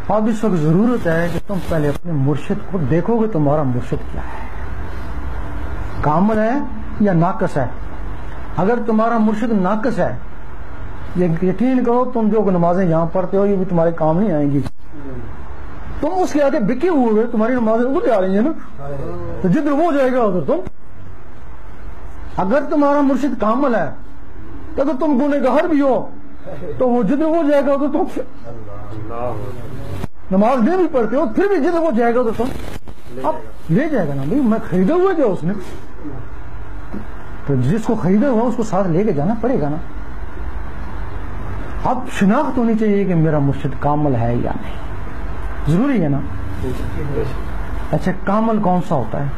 اب اس وقت ضرورت ہے کہ تم پہلے اپنے مرشد کو دیکھو گے تمہارا مرشد کیا ہے، کامل ہے یا ناقص ہے۔ اگر تمہارا مرشد ناقص ہے، یقین کرو تم جو نمازیں یہاں پڑھتے ہو یہ بھی تمہارے کام نہیں آئیں گی، تم اس کے آگے بکے ہوئے تمہاری نمازیں ادھر آ رہی ہیں نا، تو جدھر وہ جائے گا ادھر تم۔ اگر تمہارا مرشد کامل ہے تو اگر تم گنہگار بھی ہو تو وہ جدھر وہ جائے گا ادھر تم، نماز نہیں بھی پڑھتے ہو پھر بھی جدھر وہ جائے گا ادھر تم اب لے جائے گا نا بھائی، میں خریدا ہوا جو اس نے، تو جس کو خریدا ہوا اس کو ساتھ لے کے جانا پڑے گا نا۔ اب شناخت ہونی چاہیے کہ میرا مرشد کامل ہے یا نہیں، ضروری ہے نا۔ اچھا کامل کون سا ہوتا ہے؟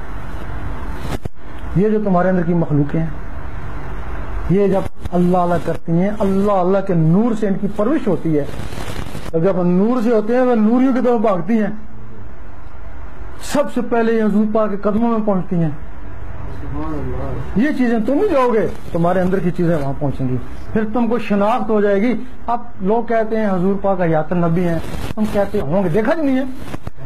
یہ جو تمہارے اندر کی مخلوقیں ہیں، یہ جب اللہ اللہ کرتی ہیں، اللہ اللہ کے نور سے ان کی پرورش ہوتی ہے، جب نور سے ہوتے ہیں وہ نوریوں کی طرف بھاگتی ہیں، سب سے پہلے یہ حضور پاک کے قدموں میں پہنچتی ہیں۔ یہ چیزیں تم ہی جاؤ گے تمہارے اندر کی چیزیں وہاں پہنچیں گی، پھر تم کو شناخت ہو جائے گی۔ اب لوگ کہتے ہیں حضور پاک حیات النبی ہیں، تم کہتے ہوں گے دیکھا جو نہیں ہے،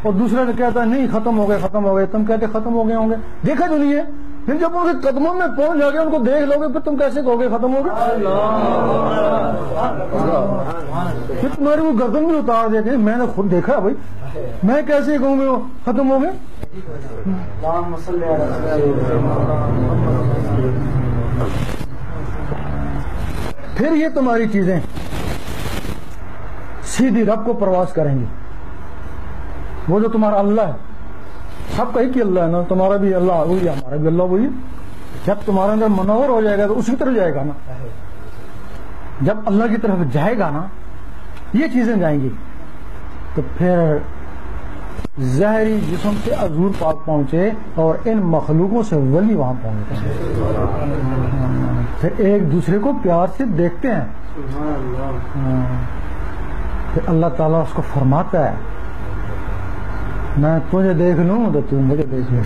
اور دوسرا کہتا ہے نہیں ختم ہو گئے ختم ہو گئے، تم کہتے ختم ہو گئے ہوں گے، دیکھا جو نہیں ہے۔ پھر جب ان کے قدموں میں پہنچ جاؤ گے ان کو دیکھ لو گے پھر تم کیسے کہو گے ختم ہو گئے؟ پھر تمہاری وہ گردن بھی اتار دے گے، میں نے خود دیکھا بھائی، میں کیسے کہوں گے وہ ختم ہو گئے؟ پھر یہ تمہاری چیزیں سیدھی رب کو پرواز کریں گی۔ وہ جو تمہارا اللہ ہے، سب کا ایک ہی اللہ ہے نا، تمہارا بھی اللہ وہی ہے، ہمارا بھی اللہ وہی ہے۔ جب تمہارے اندر منور ہو جائے گا تو اسی طرف جائے گا نا، جب اللہ کی طرف جائے گا نا یہ چیزیں جائیں گی، تو پھر ظاہری جسم سے حضور پاک پہنچے اور ان مخلوقوں سے ولی وہاں پہنچتے ہیں، پھر ایک دوسرے کو پیار سے دیکھتے ہیں، پھر اللہ تعالیٰ اس کو فرماتا ہے میں تجھے دیکھ لوں تو تو مجھے دیکھ لے،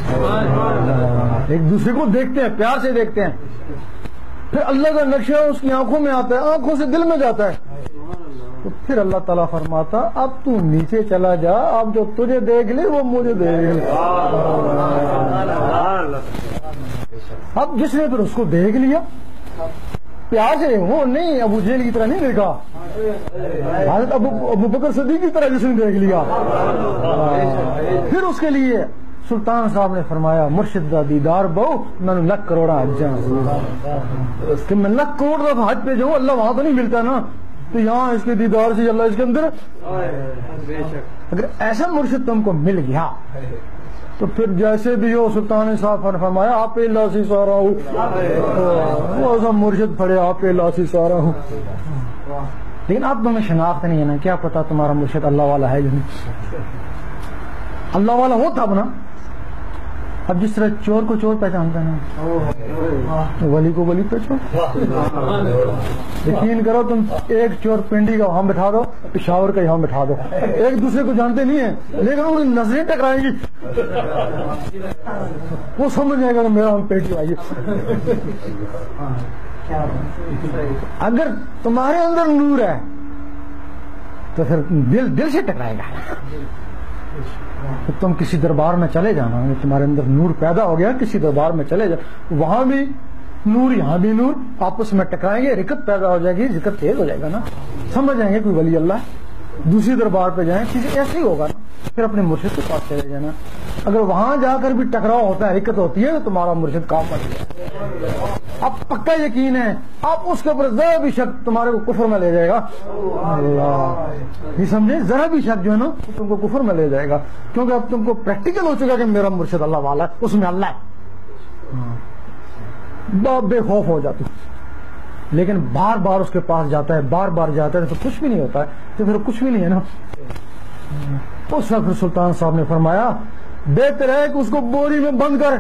ایک دوسرے کو دیکھتے ہیں، پیار سے دیکھتے ہیں، پھر اللہ کا نقشہ اس کی آنکھوں میں آتا ہے، آنکھوں سے دل میں جاتا ہے، تو پھر اللہ تعالیٰ فرماتا اب تو نیچے چلا جا، اب جو تجھے دیکھ لے وہ مجھے دیکھ لے۔ اب جس نے پھر اس کو دیکھ لیا پیار سے، وہ نہیں ابو جہل کی طرح نہیں دیکھا، حضرت ابو بکر صدیق کی طرح جس نے دیکھ لیا، پھر اس کے لیے سلطان صاحب نے فرمایا مرشد دا دیدار بہو میں نے لکھ کروڑا حج جاؤں، کہ میں لکھ کروڑ دفعہ حج پہ جاؤں، اللہ وہاں تو نہیں ملتا نا، تو یہاں اس کے دیدار سے اللہ اس کے اندر۔ اگر ایسا مرشد تم کو مل گیا تو پھر جیسے بھی ہو، سلطان صاحب نے فرمایا آپ اللہ سے سارا ہوں، وہ ایسا مرشد پڑے آپ اللہ سے سارا ہوں۔ لیکن اب تمہیں شناخت نہیں ہے نا، کیا پتا تمہارا مرشد اللہ والا ہے جو نہیں، اللہ والا ہو تب نا۔ اب جس طرح چور کو چور پہچانتا ہے نا، ولی کو ولی پہچان، یقین کرو تم ایک چور پنڈی کا وہاں بٹھا دو، پشاور کا یہاں بٹھا دو، ایک دوسرے کو جانتے نہیں ہیں لیکن ان کی نظریں ٹکرائیں گی، وہ سمجھ جائے گا کہ میرا ہم پیٹی آئیے۔ اگر تمہارے اندر نور ہے تو پھر دل سے ٹکرائے گا، تم کسی دربار میں چلے جانا، تمہارے اندر نور پیدا ہو گیا، کسی دربار میں چلے جاؤ، وہاں بھی نور یہاں بھی نور، آپس میں ٹکرائیں گے، رکت پیدا ہو جائے گی، ذکر تیز ہو جائے گا نا، سمجھ جائیں گے کوئی ولی اللہ ہے۔ دوسری دربار پہ جائیں چیزیں ایسے ہی ہوگا نا، پھر اپنے مرشد کے پاس چلے جانا۔ اگر وہاں جا کر بھی ٹکراؤ ہوتا ہے، رکت ہوتی ہے، تو تمہارا مرشد کام کر گیا، اب پکا یقین ہے، اب اس کے اوپر ذرا بھی شک تمہارے کو کفر میں لے جائے گا، اللہ یہ سمجھے، ذرا بھی شک جو ہے نا تم کو کفر میں لے جائے گا، کیونکہ اب تم کو پریکٹیکل ہو چکا کہ میرا مرشد اللہ والا ہے، اس میں اللہ ہے، بے خوف ہو جاتے۔ لیکن بار بار اس کے پاس جاتا ہے، بار بار جاتا ہے تو کچھ بھی نہیں ہوتا ہے، تو پھر کچھ بھی نہیں ہے نا۔ اس وقت سلطان صاحب نے فرمایا بہتر ہے کہ اس کو بوری میں بند کر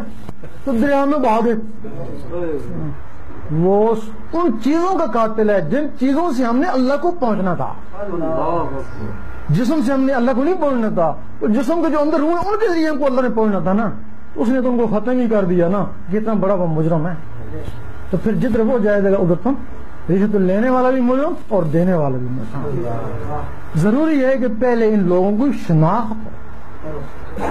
تو دریا میں بہا دے، وہ ان چیزوں کا قاتل ہے جن چیزوں سے ہم نے اللہ کو پہنچنا تھا، جسم سے ہم نے اللہ کو نہیں پہنچنا تھا، تو جسم کے جو اندر روح ان کے ذریعے کو اللہ نے پہنچنا تھا نا، اس نے تو ان کو ختم ہی کر دیا نا، کتنا بڑا وہ مجرم ہے۔ تو پھر جدھر وہ جائے گا ادھر تم رشوت لینے والا بھی مجرم اور دینے والا بھی مجرم. ضروری ہے کہ پہلے ان لوگوں کی شناخت ہو.